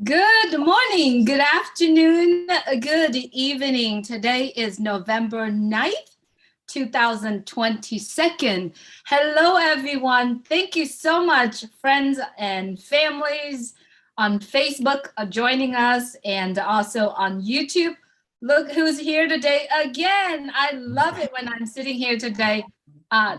Good morning, good afternoon, good evening. Today is November 9th, 2022. Hello, everyone. Thank you so much, friends and families on Facebook joining us and also on YouTube. Look who's here today again. I love it when I'm sitting here today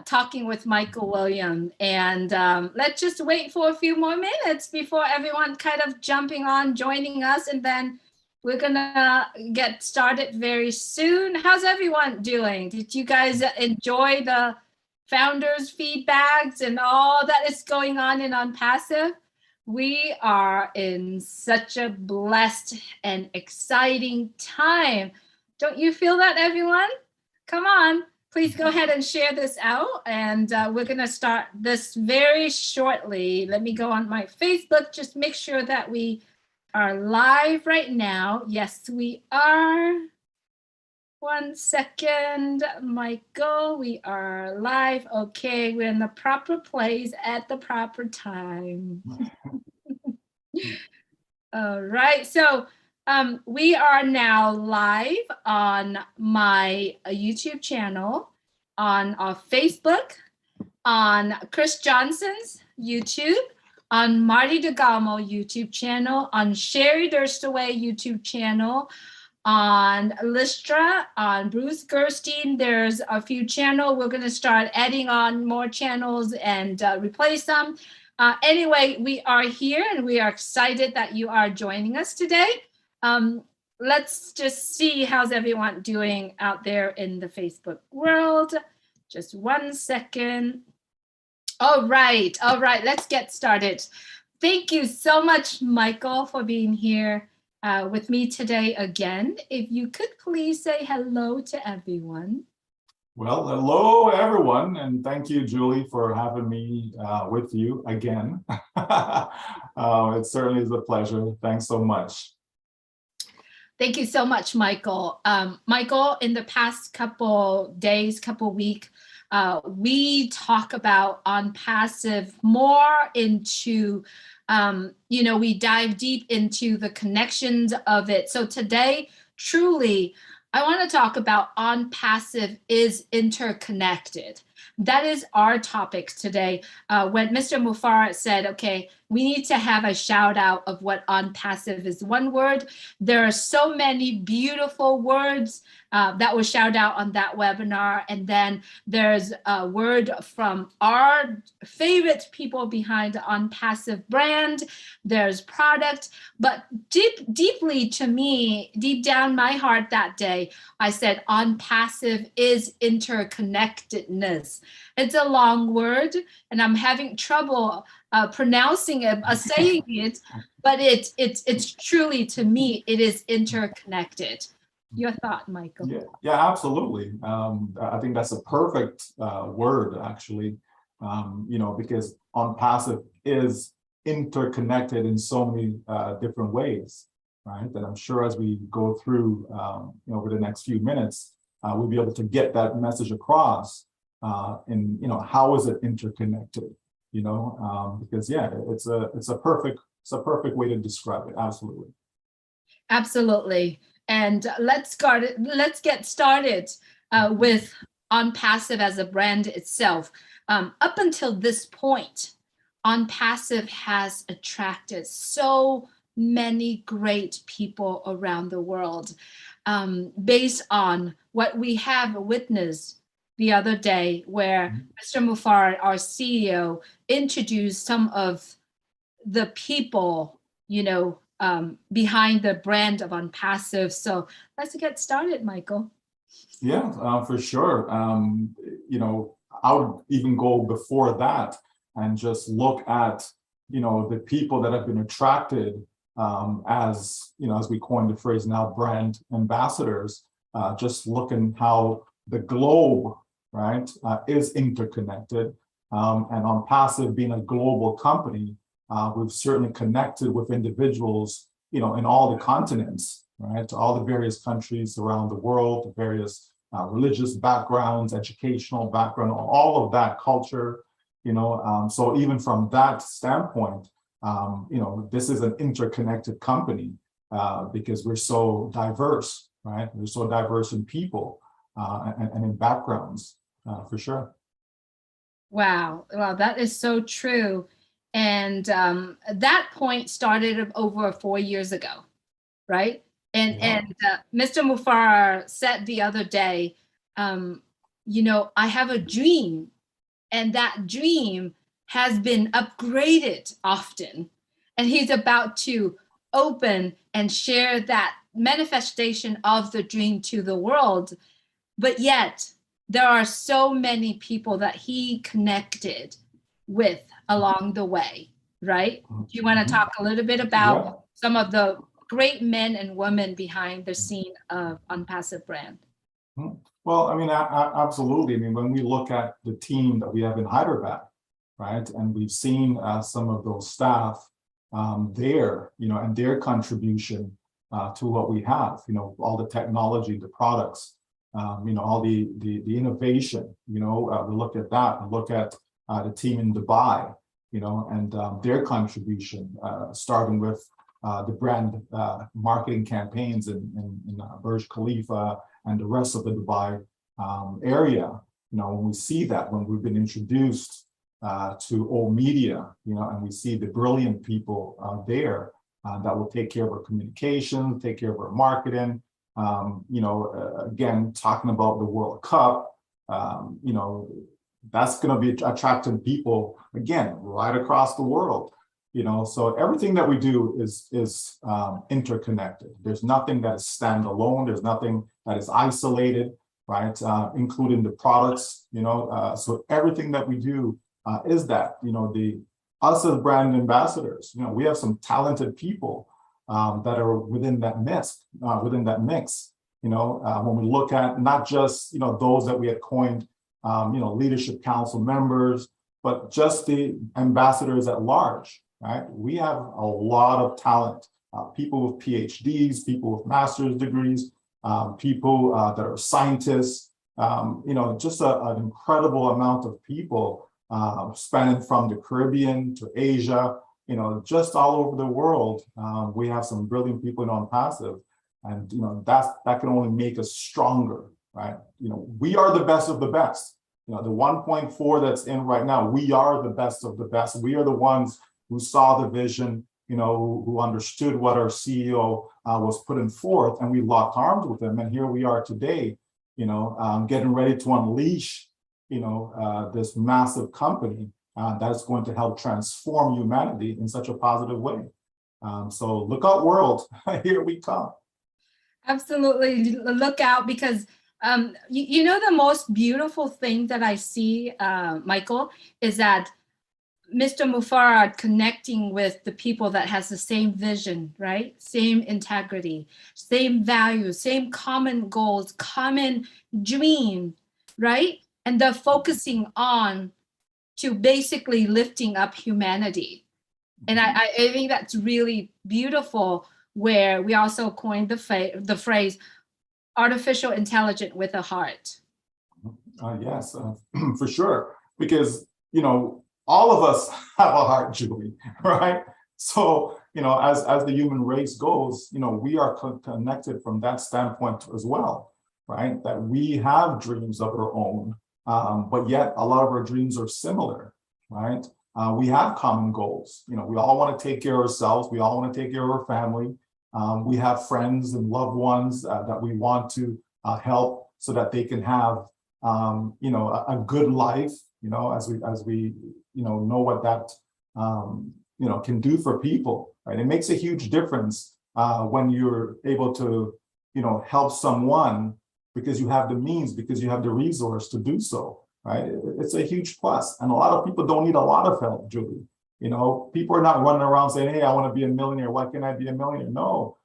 talking with Michael William. And let's just wait for a few more minutes before everyone kind of jumping on, joining us. And then we're going to get started very soon. How's everyone doing? Did you guys enjoy the founders' feedbacks and all that is going on in OnPassive? We are in such a blessed and exciting time. Don't you feel that, everyone? Come on. Please go ahead and share this out. And we're going to start this very shortly. Let me go on my Facebook. Just make sure that we are live right now. Yes, we are. 1 second, Michael. We are live. Okay, we're in the proper place at the proper time. All right. So we are now live on my YouTube channel, on our Facebook, on Chris Johnson's YouTube, on Marty DeGalmo YouTube channel, on Sherry Durstaway YouTube channel, on Listra, on Bruce Gerstein. There's a few channels. We're going to start adding on more channels and replace them. Anyway, we are here and we are excited that you are joining us today. Let's just see how's everyone doing out there in the Facebook world. Just 1 second. All right, let's get started. Thank you so much, Michael, for being here with me today again. If you could please say hello to everyone. Well, hello, everyone, and thank you, Julie, for having me with you again. It certainly is a pleasure. Thanks so much. Thank you so much, Michael. Michael, in the past couple days, couple weeks, we talk about OnPassive more into, we dive deep into the connections of it. So today, truly, I want to talk about OnPassive is interconnected. That is our topic today. When Mr. Mufareh said, okay, we need to have a shout out of what OnPassive is one word. There are so many beautiful words that were shouted out on that webinar. And then there's a word from our favorite people behind the OnPassive brand. There's product, but deeply to me, deep down my heart that day, I said OnPassive is interconnectedness. It's a long word and I'm having trouble pronouncing it, saying it, but it's truly, to me, it is interconnected. Your thought, Michael? Yeah, absolutely. I think that's a perfect word, actually, because OnPassive is interconnected in so many different ways, right? And I'm sure as we go through, over the next few minutes, we'll be able to get that message across. And how is it interconnected? Because it's a perfect way to describe it. Absolutely. And let's get started with OnPassive as a brand itself. Up until this point, OnPassive has attracted so many great people around the world based on what we have witnessed the other day, where Mr. Mufareh, our CEO, introduced some of the people, behind the brand of OnPassive. So let's get started, Michael. Yeah, for sure. I would even go before that and just look at, the people that have been attracted as we coined the phrase now, brand ambassadors, just looking how the globe, right, is interconnected. And OnPassive being a global company, we've certainly connected with individuals, in all the continents, right, all the various countries around the world, the various religious backgrounds, educational background, all of that culture, so even from that standpoint, This is an interconnected company because we're so diverse, right? We're so diverse in people and in backgrounds, for sure. Wow. Well, that is so true. And that point started over 4 years ago, right? Yeah. And Mr. Mufar said the other day, I have a dream, and that dream has been upgraded often. And he's about to open and share that manifestation of the dream to the world. But yet, there are so many people that he connected with along the way, right? Do you want to Mhm. talk a little bit about Yeah. some of the great men and women behind the scene of Unpassive Brand? Mhm. Well, I mean, absolutely. I mean, when we look at the team that we have in Hyderabad, right, and we've seen some of those staff there, and their contribution to what we have, all the technology, the products, all the innovation, we look at that and look at the team in Dubai, and their contribution, starting with the brand marketing campaigns in Burj Khalifa and the rest of the Dubai area. When we see that, when we've been introduced to all media, and we see the brilliant people there that will take care of our communication, take care of our marketing. Again, talking about the World Cup, that's going to be attracting people again right across the world. So everything that we do is interconnected. There's nothing that is standalone. There's nothing that is isolated, right? Including the products. So everything that we do is that. Us as brand ambassadors. We have some talented people that are within that mix. When we look at not just those that we had coined, leadership council members, but just the ambassadors at large. Right? We have a lot of talent, people with PhDs, people with master's degrees, people that are scientists, just an incredible amount of people spanning from the Caribbean to Asia, just all over the world. We have some brilliant people in Unpassive, and that can only make us stronger, right? We are the best of the best. The 1.4 that's in right now, we are the best of the best. We are the ones who saw the vision, who understood what our CEO was putting forth, and we locked arms with him. And here we are today, getting ready to unleash, this massive company that's going to help transform humanity in such a positive way. So look out, world, here we come. Absolutely, look out, because the most beautiful thing that I see, Michael, is that Mr. Mufarad connecting with the people that has the same vision, right? Same integrity, same values, same common goals, common dream, right? And they're focusing on to basically lifting up humanity. And I think that's really beautiful, where we also coined the phrase artificial intelligence with a heart. Yes, for sure. Because, all of us have a heart, Julie, right? So, as the human race goes, we are connected from that standpoint as well, right? That we have dreams of our own, but yet a lot of our dreams are similar, right? We have common goals. We all want to take care of ourselves. We all want to take care of our family. We have friends and loved ones that we want to help so that they can have, a good life, as we know what that, can do for people, right? It makes a huge difference when you're able to, help someone because you have the means, because you have the resource to do so, right? It's a huge plus. And a lot of people don't need a lot of help, Julie. People are not running around saying, hey, I want to be a millionaire. Why can't I be a millionaire? No,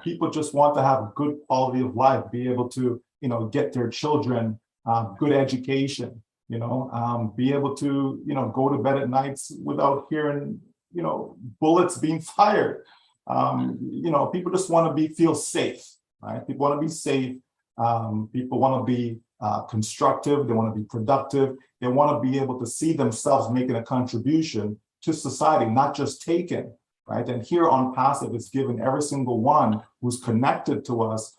people just want to have a good quality of life, be able to, get their children good education, be able to, go to bed at nights without hearing, bullets being fired. People just want to feel safe, right? People want to be safe. People want to be constructive. They want to be productive. They want to be able to see themselves making a contribution to society, not just taken, right? And here on Passive, it's given every single one who's connected to us,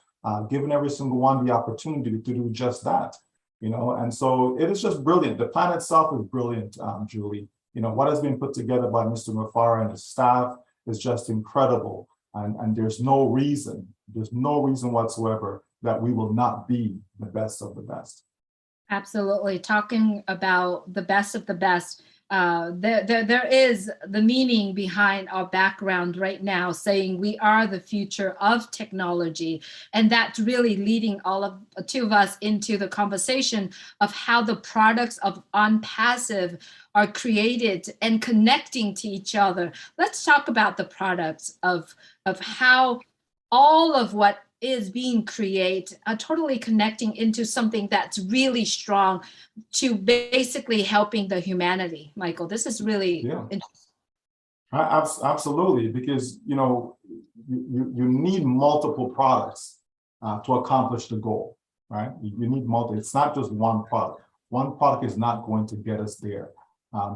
given every single one the opportunity to do just that, and so it is just brilliant. The plan itself is brilliant, Julie. What has been put together by Mr. Mufara and his staff is just incredible. And there's no reason whatsoever that we will not be the best of the best. Absolutely. Talking about the best of the best, there is the meaning behind our background right now, saying we are the future of technology. And that's really leading two of us into the conversation of how the products of OnPassive are created and connecting to each other. Let's talk about the products of how all of what is being created, totally connecting into something that's really strong to basically helping the humanity. Michael, this is really interesting. Absolutely, because you need multiple products to accomplish the goal, right? You need multiple. It's not just one product. One product is not going to get us there.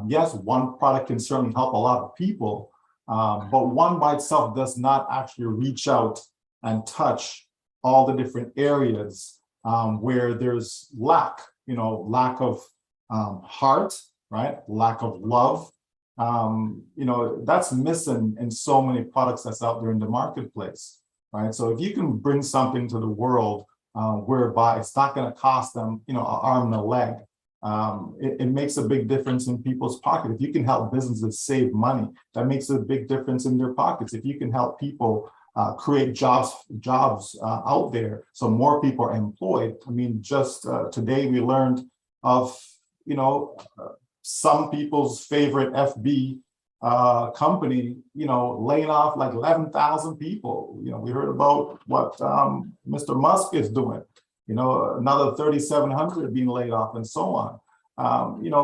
Yes, one product can certainly help a lot of people, but one by itself does not actually reach out and touch all the different areas where there's lack of heart, right? Lack of love. That's missing in so many products that's out there in the marketplace, right? So if you can bring something to the world whereby it's not going to cost them, an arm and a leg, it makes a big difference in people's pocket. If you can help businesses save money, that makes a big difference in their pockets. If you can help people create jobs out there, so more people are employed. I mean, just today we learned of some people's favorite FB company, laying off like 11,000 people. We heard about what Mr. Musk is doing. Another 3,700 being laid off, and so on.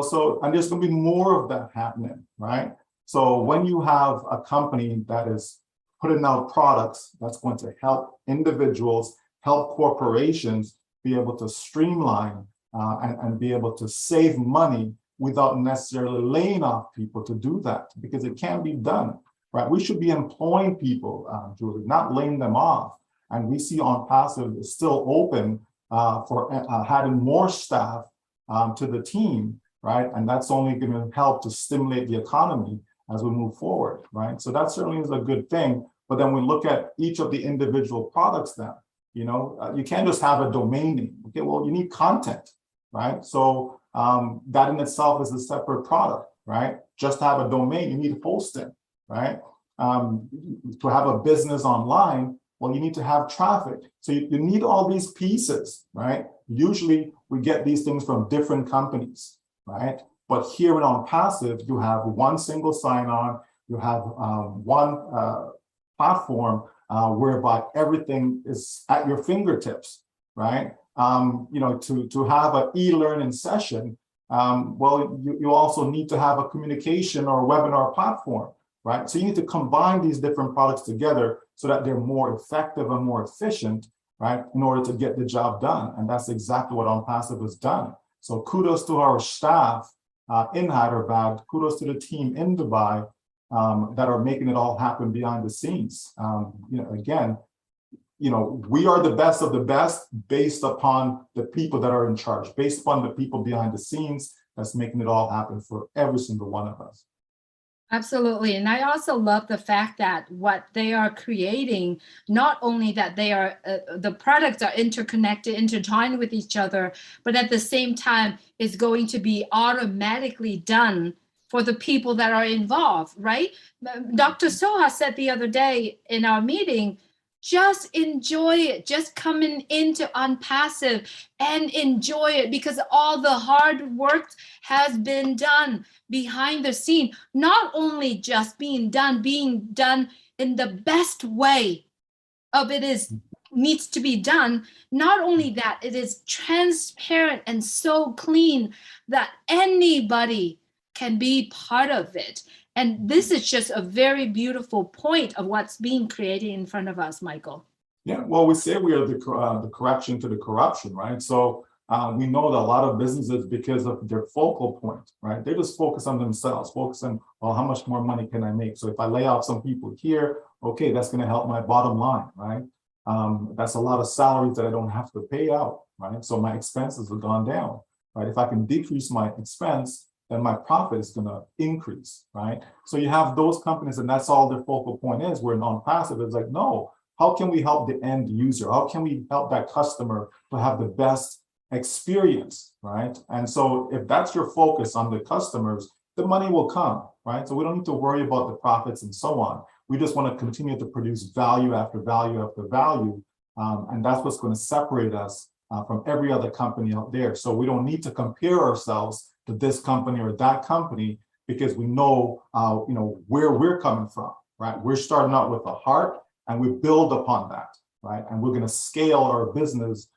So and there's going to be more of that happening, right? So when you have a company that is putting out products that's going to help individuals, help corporations be able to streamline and be able to save money without necessarily laying off people to do that, because it can be done, right? We should be employing people, Julie, not laying them off. And we see OnPassive is still open for having more staff to the team, right? And that's only going to help to stimulate the economy as we move forward, right? So that certainly is a good thing. But then we look at each of the individual products then, you can't just have a domain name. Okay, well, you need content, right? So that in itself is a separate product, right? Just to have a domain, you need hosting, right? To have a business online, well, you need to have traffic. So you need all these pieces, right? Usually we get these things from different companies, right? But here in OnPassive, you have one single sign-on, you have one platform whereby everything is at your fingertips, right? To have an e-learning session, well, you also need to have a communication or a webinar platform, right? So you need to combine these different products together so that they're more effective and more efficient, right? In order to get the job done. And that's exactly what OnPassive has done. So kudos to our staff in Hyderabad, kudos to the team in Dubai that are making it all happen behind the scenes. Again, we are the best of the best based upon the people that are in charge, based upon the people behind the scenes that's making it all happen for every single one of us. Absolutely. And I also love the fact that what they are creating, not only that they are, the products are interconnected, intertwined with each other, but at the same time is going to be automatically done for the people that are involved, right? Dr. Soha said the other day in our meeting, just enjoy it, just coming into OnPassive and enjoy it, because all the hard work has been done behind the scene, not only just being done in the best way of it needs to be done. Not only that, it is transparent and so clean that anybody can be part of it. And this is just a very beautiful point of what's being created in front of us, Michael. Yeah, well, we say we are the correction to the corruption, right? So We know that a lot of businesses, because of their focal point, right? They just focus on themselves, focus on, well, how much more money can I make? So if I lay off some people here, okay, that's going to help my bottom line, right? That's a lot of salaries that I don't have to pay out, right? So my expenses have gone down, right? If I can decrease my expense, then my profit is going to increase, right? So you have those companies, and that's all their focal point is. Where non-passive is like, no, how can we help the end user? How can we help that customer to have the best experience, right? And so if that's your focus on the customers, the money will come, right? So we don't need to worry about the profits and so on. We just want to continue to produce value after value after value. And that's what's going to separate us from every other company out there. So we don't need to compare ourselves to this company or that company, because we know, where we're coming from, right? We're starting out with a heart, and we build upon that, right? And we're going to scale our business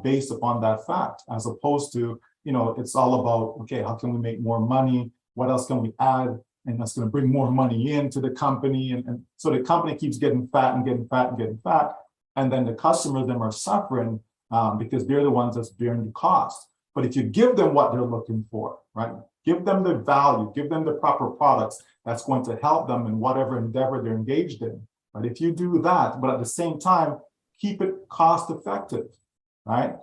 based upon that fact, as opposed to, it's all about, okay, how can we make more money? What else can we add? And that's going to bring more money into the company. And so the company keeps getting fat and getting fat and getting fat. And then the customers, them are suffering because they're the ones that's bearing the cost. But if you give them what they're looking for, right? Give them the value, give them the proper products that's going to help them in whatever endeavor they're engaged in. But if you do that, but at the same time, keep it cost effective, right?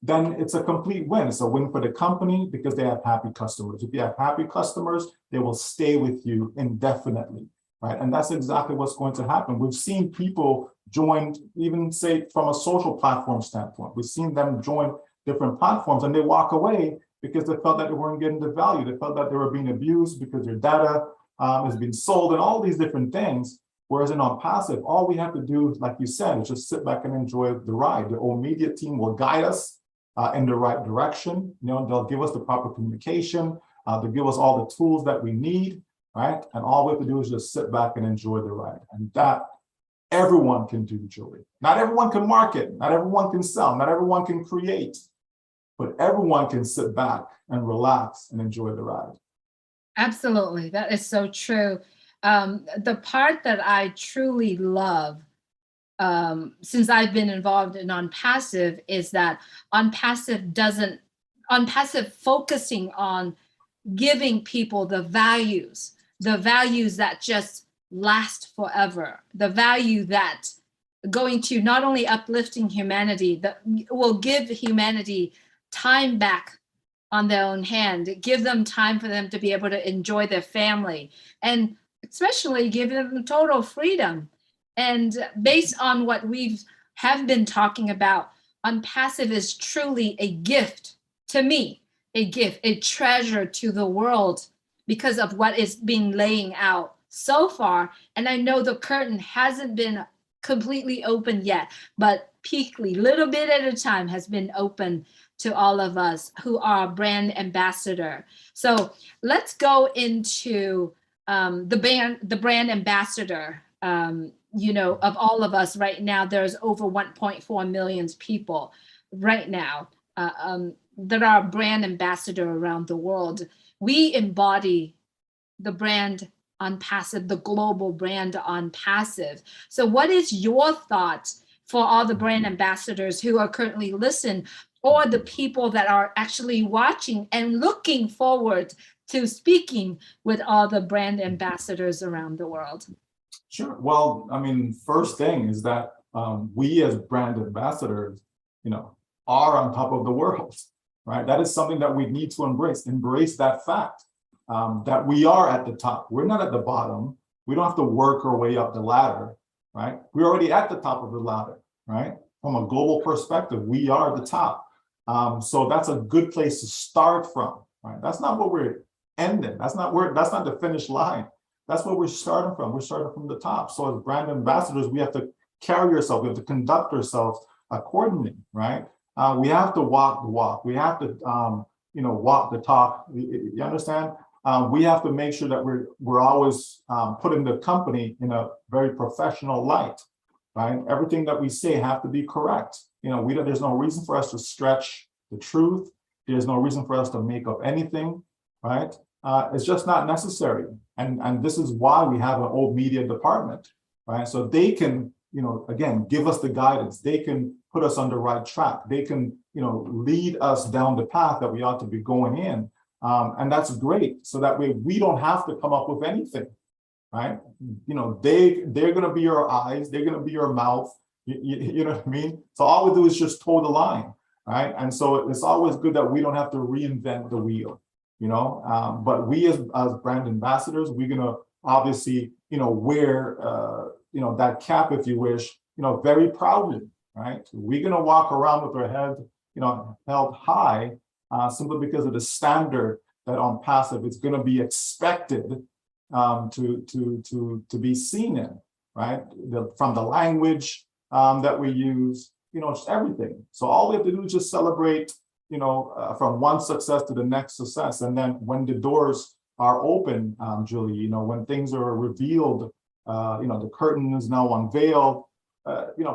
Then it's a complete win. It's a win for the company because they have happy customers. If you have happy customers, they will stay with you indefinitely, right? And that's exactly what's going to happen. We've seen people join, even say from a social platform standpoint, we've seen them join different platforms and they walk away because they felt that they weren't getting the value. They felt that they were being abused because their data is being sold and all these different things. Whereas in non-passive, all we have to do, like you said, is just sit back and enjoy the ride. The whole media team will guide us in the right direction. They'll give us the proper communication. They'll give us all the tools that we need, right? And all we have to do is just sit back and enjoy the ride. And that everyone can do, Julie. Not everyone can market. Not everyone can sell. Not everyone can create. But everyone can sit back and relax and enjoy the ride. Absolutely. That is so true. The part that I truly love, since I've been involved in on-passive, is that on-passive focusing on giving people the values that just last forever, the value that going to not only uplifting humanity, that will give humanity time back on their own hand, give them time for them to be able to enjoy their family, and especially give them total freedom. And based on what have been talking about, on-passive is truly a gift to me, a gift, a treasure to the world because of what is being laying out so far. And I know the curtain hasn't been completely open yet, but peakly, little bit at a time, has been open to all of us who are brand ambassador. So let's go into the brand ambassador. Of all of us right now, there's over 1.4 million people right now that are brand ambassador around the world. We embody the brand on passive, the global brand on passive. So what is your thoughts for all the brand ambassadors who are currently listening, or the people that are actually watching and looking forward to speaking with all the brand ambassadors around the world? Sure. Well, I mean, first thing is that we as brand ambassadors, are on top of the world, right? That is something that we need to embrace that fact that we are at the top. We're not at the bottom. We don't have to work our way up the ladder, right? We're already at the top of the ladder, right? From a global perspective, we are the top. So that's a good place to start from, right? That's not what we're ending. That's not the finish line. That's where we're starting from. We're starting from the top. So as brand ambassadors, we have to carry ourselves. We have to conduct ourselves accordingly, right? We have to walk the walk. We have to, walk the talk. You understand? We have to make sure that we're always putting the company in a very professional light, right? Everything that we say have to be correct. There's no reason for us to stretch the truth. There's no reason for us to make up anything, right? It's just not necessary. And this is why we have an old media department, right? So they can, again, give us the guidance. They can put us on the right track. They can, lead us down the path that we ought to be going in. And that's great. So that way we don't have to come up with anything, right? They're going to be your eyes. They're going to be your mouth. You know what I mean? So all we do is just toe the line, right? And so it's always good that we don't have to reinvent the wheel, but we as brand ambassadors, we're going to obviously, wear, that cap, if you wish, very proudly, right? We're going to walk around with our head, held high, simply because of the standard that on passive it's going to be expected to be seen in, right? From the language that we use, just everything. So all we have to do is just celebrate, from one success to the next success. And then when the doors are open, Julie, when things are revealed, the curtain is now unveiled,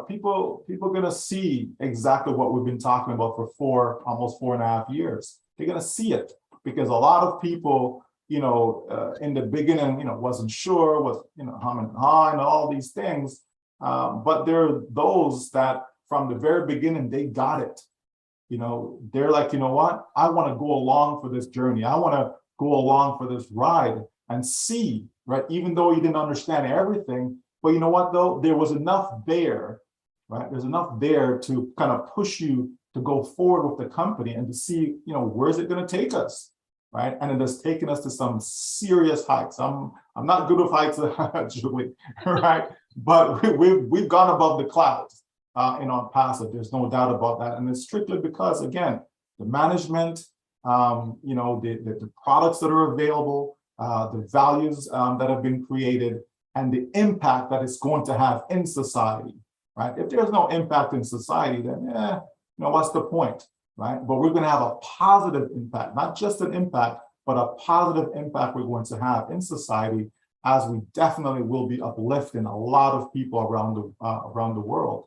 people are going to see exactly what we've been talking about for almost 4.5 years. They're going to see it because a lot of people, in the beginning, wasn't sure, was, humming and hawing and all these things. But there are those that from the very beginning, they got it. They're like, you know what? I want to go along for this journey. I want to go along for this ride and see, right? Even though you didn't understand everything, but you know what though? There was enough there, right? There's enough there to kind of push you to go forward with the company and to see, where's it going to take us, right? And it has taken us to some serious heights. I'm not good with heights, Julie, right? But we've gone above the clouds on passive. There's no doubt about that, and it's strictly because, again, the management, the products that are available, the values that have been created, and the impact that it's going to have in society, right? If there's no impact in society, then what's the point, right? But we're going to have a positive impact, not just an impact, but a positive impact we're going to have in society, as we definitely will be uplifting a lot of people around the world.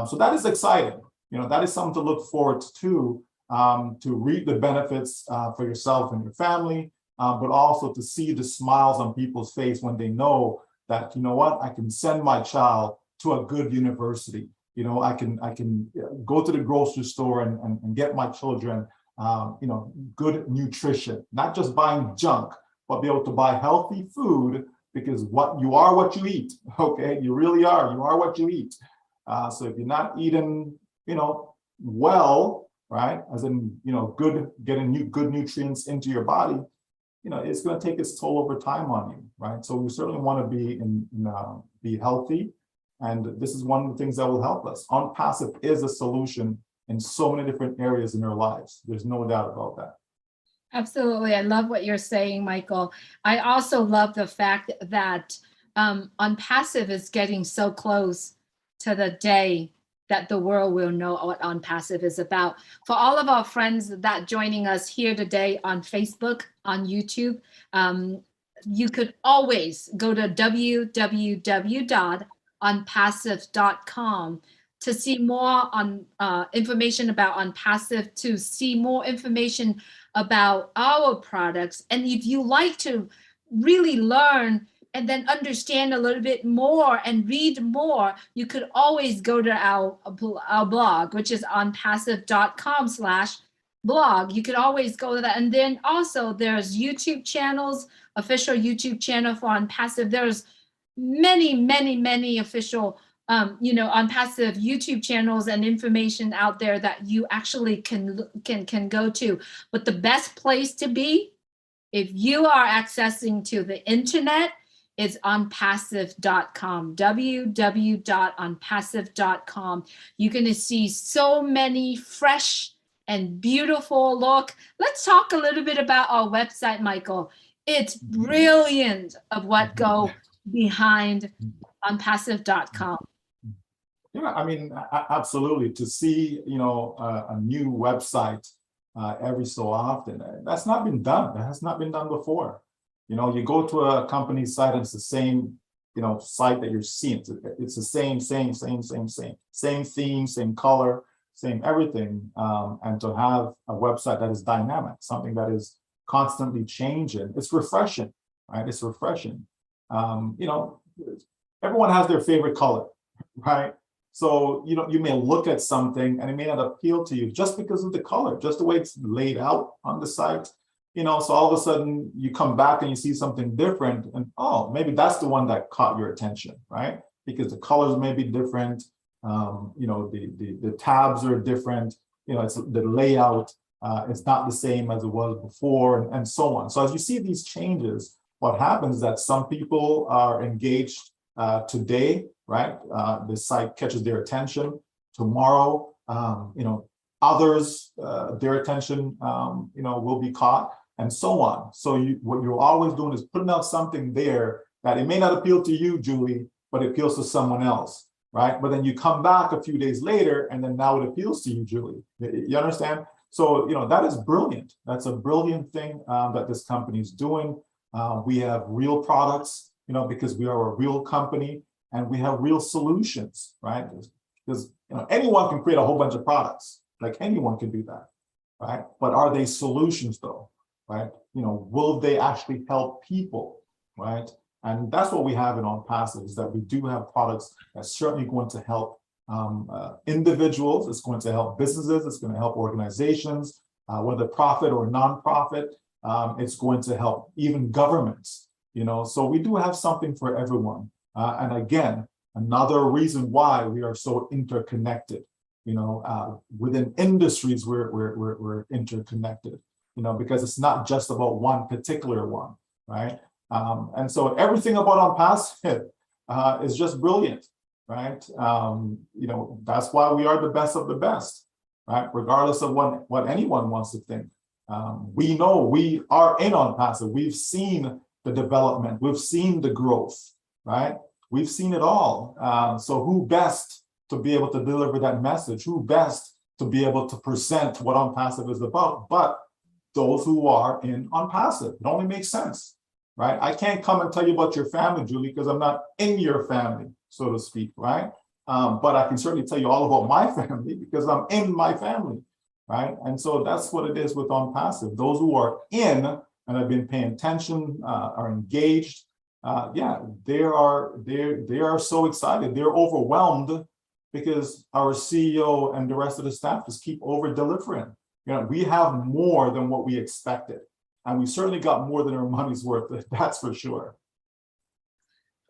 So that is exciting. That is something to look forward to reap the benefits for yourself and your family, but also to see the smiles on people's face when they know that, I can send my child to a good university. I can go to the grocery store and get my children, good nutrition, not just buying junk, but be able to buy healthy food, because you are what you eat. Okay, you really are. You are what you eat. So if you're not eating, well, right, as in, getting good nutrients into your body, it's going to take its toll over time on you, right? So we certainly want to be healthy. And this is one of the things that will help us. On passive is a solution in so many different areas in our lives. There's no doubt about that. Absolutely. I love what you're saying, Michael. I also love the fact that on passive is getting so close to the day that the world will know what On Passive is about. For all of our friends that joining us here today on Facebook, on YouTube, you could always go to www.onpassive.com to see more on information about On Passive, to see more information about our products. And if you like to really learn and then understand a little bit more and read more, you could always go to our blog, which is onpassive.com/blog. You could always go to that. And then also there's YouTube channels, official YouTube channel for On Passive. There's many official, On Passive YouTube channels and information out there that you actually can go to. But the best place to be, if you are accessing to the internet, is onpassive.com, www.onpassive.com. You're going to see so many fresh and beautiful look. Let's talk a little bit about our website, Michael. It's brilliant of what go behind onpassive.com. Yeah, I mean, absolutely. To see, a new website every so often, that's not been done. That has not been done before. You go to a company's site and it's the same, site that you're seeing. It's the same theme, same color, same everything. And to have a website that is dynamic, something that is constantly changing, it's refreshing, right? It's refreshing. Everyone has their favorite color, right? So, you may look at something and it may not appeal to you just because of the color, just the way it's laid out on the site. So all of a sudden you come back and you see something different and, oh, maybe that's the one that caught your attention, right? Because the colors may be different. The tabs are different. It's the layout. It's not the same as it was before, and so on. So as you see these changes, what happens is that some people are engaged today, right? The site catches their attention. Tomorrow, others, their attention, will be caught, and so on. So what you're always doing is putting out something there that it may not appeal to you, Julie, but it appeals to someone else, right? But then you come back a few days later, and then now it appeals to you, Julie. You understand? So, that is brilliant. That's a brilliant thing that this company is doing. We have real products, because we are a real company, and we have real solutions, right? Because anyone can create a whole bunch of products, like anyone can do that, right? But are they solutions though, right? Will they actually help people, right? And that's what we have in On Passive, is that we do have products that's certainly going to help individuals. It's going to help businesses. It's going to help organizations, whether profit or nonprofit. It's going to help even governments. So we do have something for everyone. And again, another reason why we are so interconnected. Within industries, we're interconnected. Because it's not just about one particular one, right? And so everything about On Passive is just brilliant. Right. That's why we are the best of the best, right? Regardless of what anyone wants to think. We know we are in On Passive. We've seen the development. We've seen the growth, right? We've seen it all. So who best to be able to deliver that message? Who best to be able to present what On Passive is about? But those who are in On Passive. It only makes sense, right? I can't come and tell you about your family, Julie, because I'm not in your family, so to speak, right? But I can certainly tell you all about my family because I'm in my family, right? And so that's what it is with On Passive. Those who are in and have been paying attention, are engaged, they are so excited. They're overwhelmed because our CEO and the rest of the staff just keep over delivering. We have more than what we expected, and we certainly got more than our money's worth. That's for sure.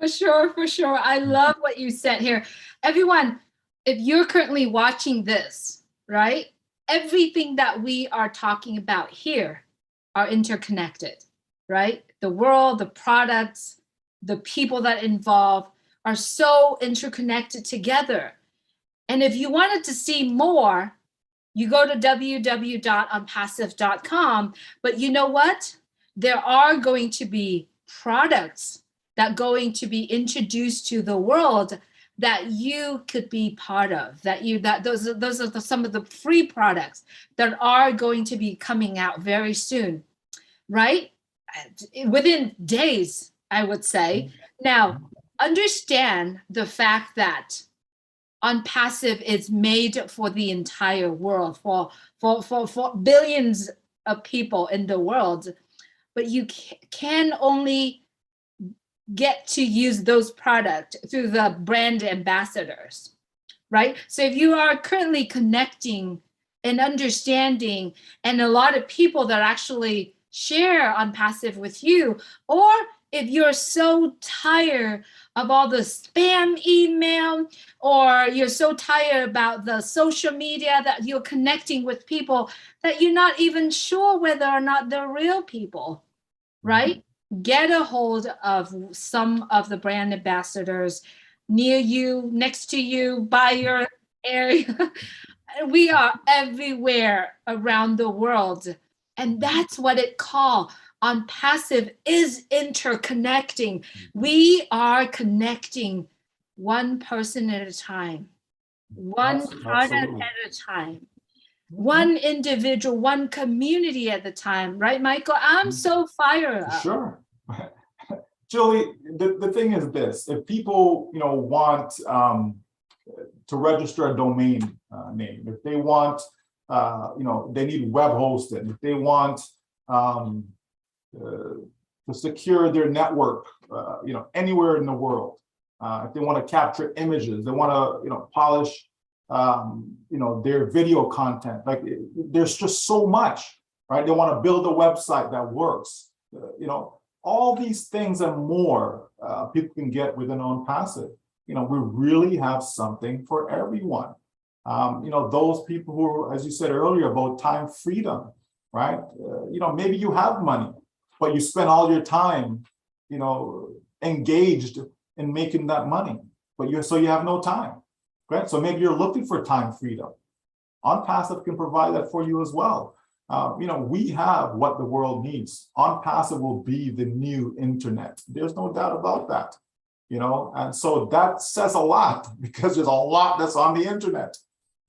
For sure, for sure. I love what you said here. Everyone, if you're currently watching this, right? Everything that we are talking about here are interconnected, right? The world, the products, the people that involve are so interconnected together. And if you wanted to see more, you go to www.onpassive.com. But you know what? There are going to be products that going to be introduced to the world that you could be part of, those are some of the free products that are going to be coming out very soon, right? Within days, I would say. Now, understand the fact that On Passive is made for the entire world, for billions of people in the world, but you can only get to use those products through the brand ambassadors, right? So if you are currently connecting and understanding, and a lot of people that actually share On Passive with you, or if you're so tired of all the spam email, or you're so tired about the social media that you're connecting with people that you're not even sure whether or not they're real people, right? Get a hold of some of the brand ambassadors near you, next to you, by your area. We are everywhere around the world. And that's what it called. On Passive is interconnecting. We are connecting one person at a time, one product at a time, one individual, one community at a time, right, Michael? I'm so fired up. Sure. Julie, the thing is this: if people, want to register a domain name, if they want, they need web hosting, if they want to secure their network, anywhere in the world, if they want to capture images, they want to, polish, their video content. Like there's just so much, right? They want to build a website that works. All these things and more people can get within OnPassive. We really have something for everyone. Those people who, as you said earlier, about time freedom, right? Maybe you have money, but you spend all your time, engaged in making that money, but you have no time, right? So maybe you're looking for time freedom. OnPassive can provide that for you as well. We have what the world needs. OnPassive will be the new internet. There's no doubt about that. And so that says a lot because there's a lot that's on the internet.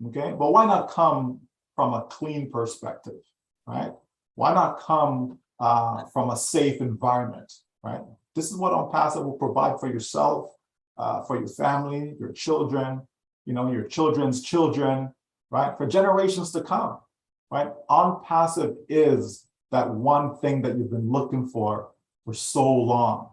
Okay, but why not come from a clean perspective, right? Why not come from a safe environment, right? This is what OnPassive will provide for yourself, for your family, your children, your children's children, right? For generations to come, right? OnPassive is that one thing that you've been looking for so long.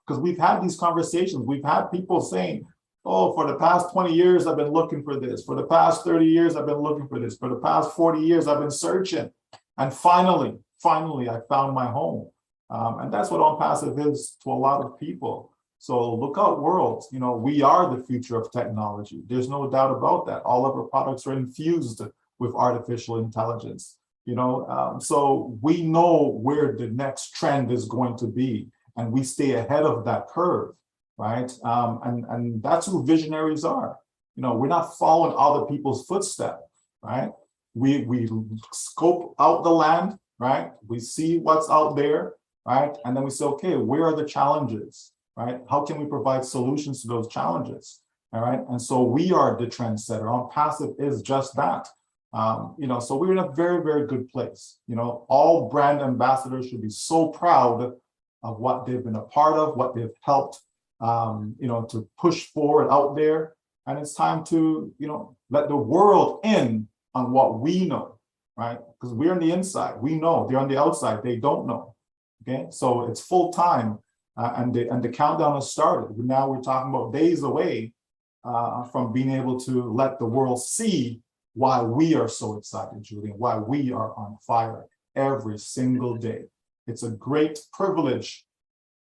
Because we've had these conversations. We've had people saying, oh, for the past 20 years, I've been looking for this. For the past 30 years, I've been looking for this. For the past 40 years, I've been searching. And finally, I found my home. And that's what OnPassive is to a lot of people. So look out, world. We are the future of technology. There's no doubt about that. All of our products are infused with artificial intelligence. So we know where the next trend is going to be. And we stay ahead of that curve, right? And that's who visionaries are. We're not following other people's footsteps, right? We scope out the land, right? We see what's out there, right? And then we say, okay, where are the challenges, right? How can we provide solutions to those challenges, all right? And so we are the trendsetter. OnPassive is just that. So we're in a very, very good place. All brand ambassadors should be so proud of what they've been a part of, what they've helped, to push forward out there. And it's time to, let the world in on what we know, right? Because we're on the inside, we know. They're on the outside, they don't know. Okay, so it's full time, and the countdown has started. Now we're talking about days away from being able to let the world see why we are so excited, Julian, why we are on fire every single day. It's a great privilege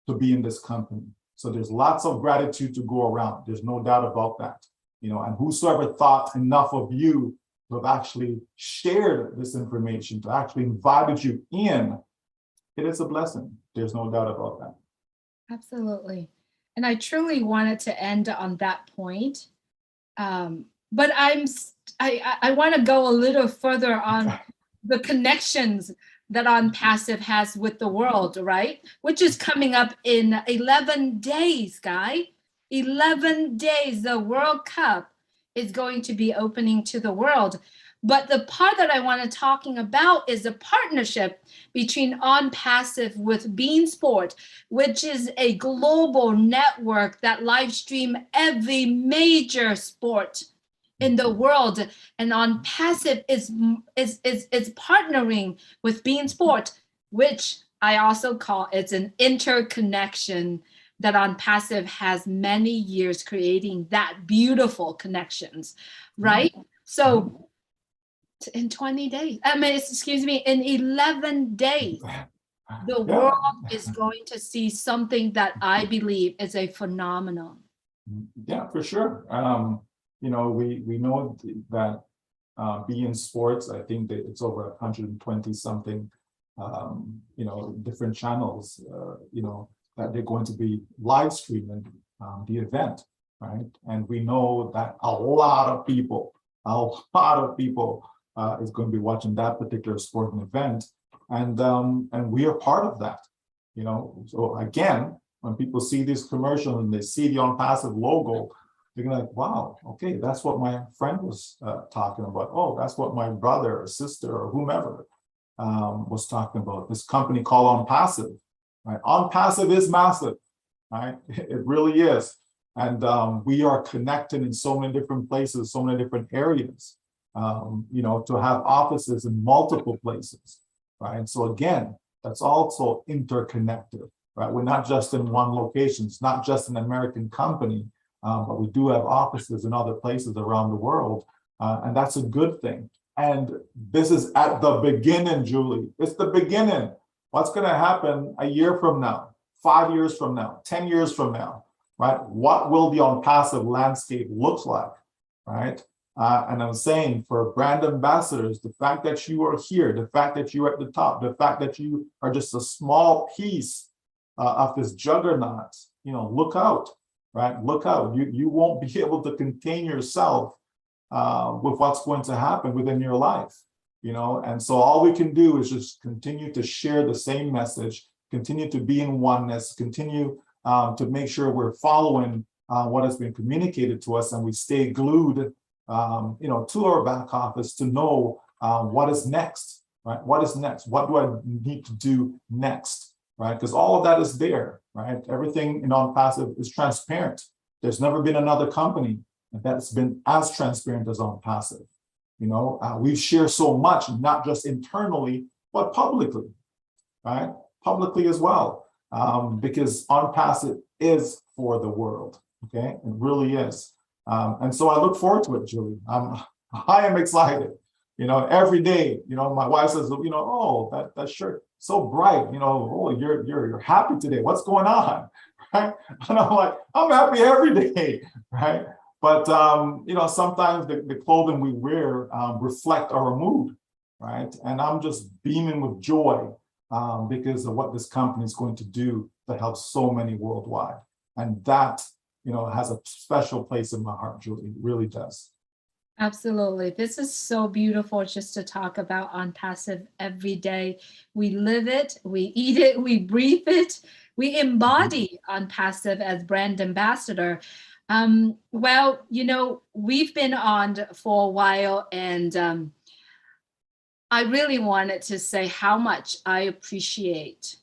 to be in this company. So there's lots of gratitude to go around. There's no doubt about that. And whosoever thought enough of you to have actually shared this information, to actually invited you in, it is a blessing. There's no doubt about that. Absolutely. And I truly wanted to end on that point. But I want to go a little further on the connections that OnPassive has with the world, right? Which is coming up in 11 days, Guy. 11 days, the World Cup is going to be opening to the world. But the part that I want to talking about is a partnership between OnPassive with Bean Sport, which is a global network that live stream every major sport in the world. And OnPassive is partnering with Bean Sport, which I also call it's an interconnection that OnPassive has many years creating that beautiful connections, right? So in 20 days, in 11 days, the world is going to see something that I believe is a phenomenon. Yeah, for sure. We know that beIN Sports, I think that it's over 120 something, different channels, that they're going to be live streaming the event, right? And we know that a lot of people is going to be watching that particular sporting event, and we are part of that, So again, when people see this commercial and they see the OnPassive logo, they're gonna like, wow, okay, that's what my friend was talking about. Oh, that's what my brother or sister or whomever was talking about. This company called OnPassive, right? OnPassive is massive, right? It really is. And we are connected in so many different places, so many different areas, to have offices in multiple places, right? And so again, that's also interconnected, right? We're not just in one location. It's not just an American company. but we do have offices in other places around the world, and that's a good thing. And this is at the beginning, Julie. It's the beginning. What's going to happen a year from now, 5 years from now, 10 years from now, right? What will the on-passive landscape look like, right? And I'm saying for brand ambassadors, the fact that you are here, the fact that you're at the top, the fact that you are just a small piece of this juggernaut, look out, right? Look out. You won't be able to contain yourself with what's going to happen within your life, and so all we can do is just continue to share the same message, continue to be in oneness, continue to make sure we're following what has been communicated to us, and we stay glued to our back office to know what is next, right? What is next? What do I need to do next, right? Because all of that is there, right? Everything in on-passive is transparent. There's never been another company that's been as transparent as on-passive. We share so much, not just internally, but publicly, right? Publicly as well, because on-passive is for the world, okay? It really is. And so I look forward to it, Julie. I am excited. Every day, my wife says, oh, that shirt, so bright, oh, you're happy today. What's going on? Right? And I'm like, I'm happy every day, right? But sometimes the clothing we wear reflect our mood, right? And I'm just beaming with joy because of what this company is going to do to help so many worldwide. And that has a special place in my heart, Julie. It really does. Absolutely. This is so beautiful just to talk about on-passive every day. We live it, we eat it, we breathe it, we embody on-passive as brand ambassador. Well, we've been on for a while, and I really wanted to say how much I appreciate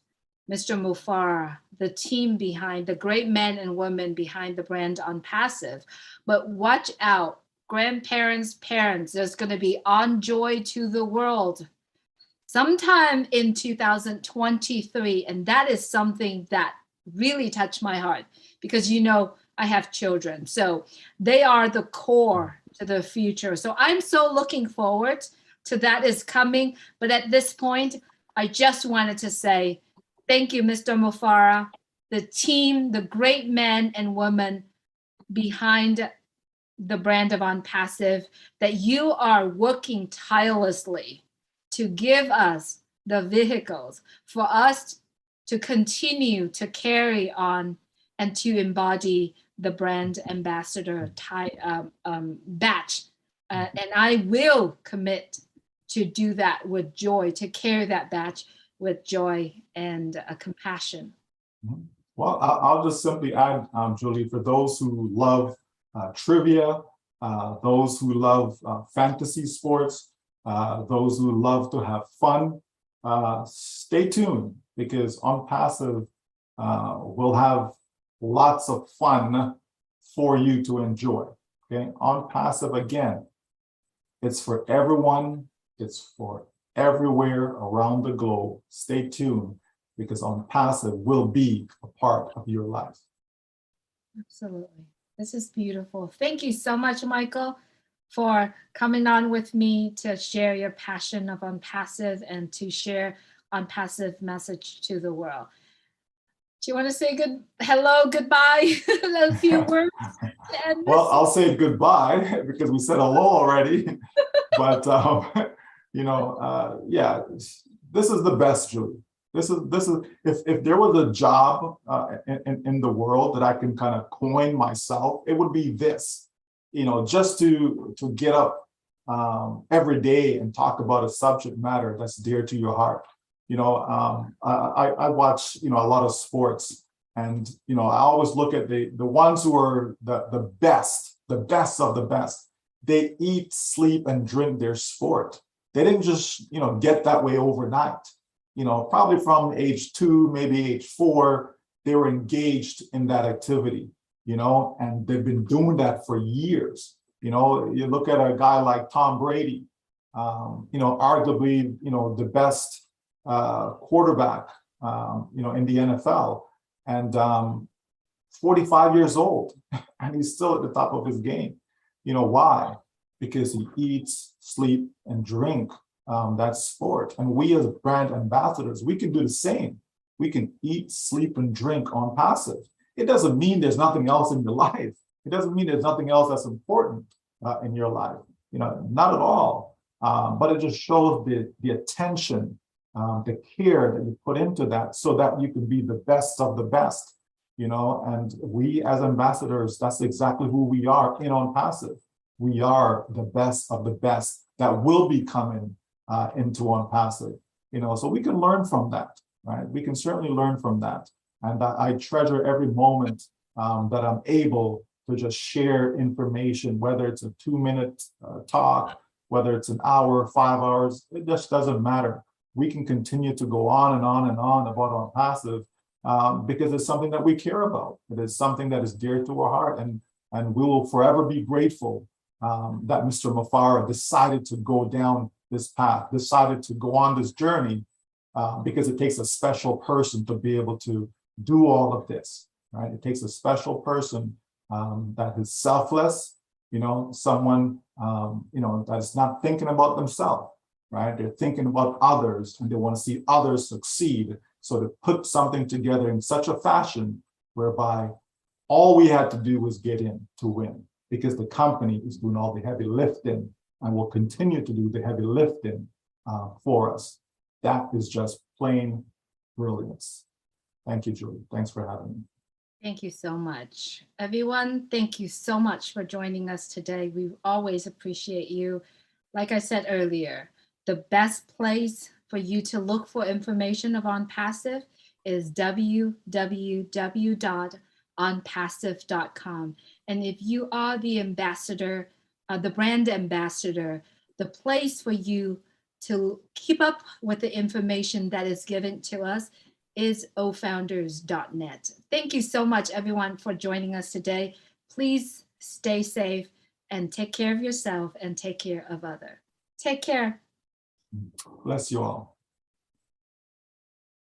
Mr. Mufara, the team behind, the great men and women behind the brand on-passive. But watch out, grandparents, parents, there's going to be On Joy to the World sometime in 2023. And that is something that really touched my heart because, I have children. So they are the core to the future. So I'm so looking forward to that is coming. But at this point, I just wanted to say, thank you, Mr. Mufara, the team, the great men and women behind the brand of on-passive, that you are working tirelessly to give us the vehicles for us to continue to carry on and to embody the brand ambassador batch. And I will commit to do that with joy, to carry that batch with joy and compassion. Well, I'll just simply add, Julie, for those who love trivia, those who love fantasy sports, those who love to have fun, stay tuned because on-passive will have lots of fun for you to enjoy. Okay, on-passive, again, it's for everyone, it's for everywhere around the globe. Stay tuned because on-passive will be a part of your life. Absolutely. This is beautiful. Thank you so much, Michael, for coming on with me to share your passion of on-passive and to share on-passive message to the world. Do you want to say hello, goodbye, a few words? Well, I'll say goodbye because we said hello already. But yeah, this is the best, Julie. This is if there was a job in the world that I can kind of coin myself, it would be this. Just to get up every day and talk about a subject matter that's dear to your heart. I watch a lot of sports, and I always look at the ones who are the best of the best. They eat, sleep, and drink their sport. They didn't just get that way overnight. Probably from age 2, maybe age 4, they were engaged in that activity. And they've been doing that for years. You look at a guy like Tom Brady, arguably the best quarterback, in the NFL. And 45 years old, and he's still at the top of his game. You know why? Because he eats, sleep, and drink that sport. And we as brand ambassadors, we can do the same. We can eat, sleep, and drink on passive. It doesn't mean there's nothing else in your life. It doesn't mean there's nothing else that's important in your life. You know, not at all. But it just shows the attention, the care that you put into that, so that you can be the best of the best. You know, and we as ambassadors, that's exactly who we are in On Passive. We are the best of the best that will be coming into On Passive. You know, so we can learn from that, right? We can certainly learn from that. And I treasure every moment that I'm able to just share information, whether it's a 2-minute talk, whether it's an hour, 5 hours, it just doesn't matter. We can continue to go on and on and on about On Passive because it's something that we care about. It is something that is dear to our heart, and we will forever be grateful that Mr. Mufara decided to go down this path, decided to go on this journey, because it takes a special person to be able to do all of this, right? It takes a special person that is selfless, you know, someone, you know, that's not thinking about themselves, right? They're thinking about others, and they want to see others succeed. So to put something together in such a fashion whereby all we had to do was get in to win, because the company is doing all the heavy lifting and will continue to do the heavy lifting for us. That is just plain brilliance. Thank you, Julie. Thanks for having me. Thank you so much. Everyone, thank you so much for joining us today. We always appreciate you. Like I said earlier, the best place for you to look for information of On Passive is www.onpassive.com. And if you are the ambassador, the brand ambassador, the place for you to keep up with the information that is given to us is ofounders.net. Thank you so much, everyone, for joining us today. Please stay safe and take care of yourself and take care of others. Take care. Bless you all.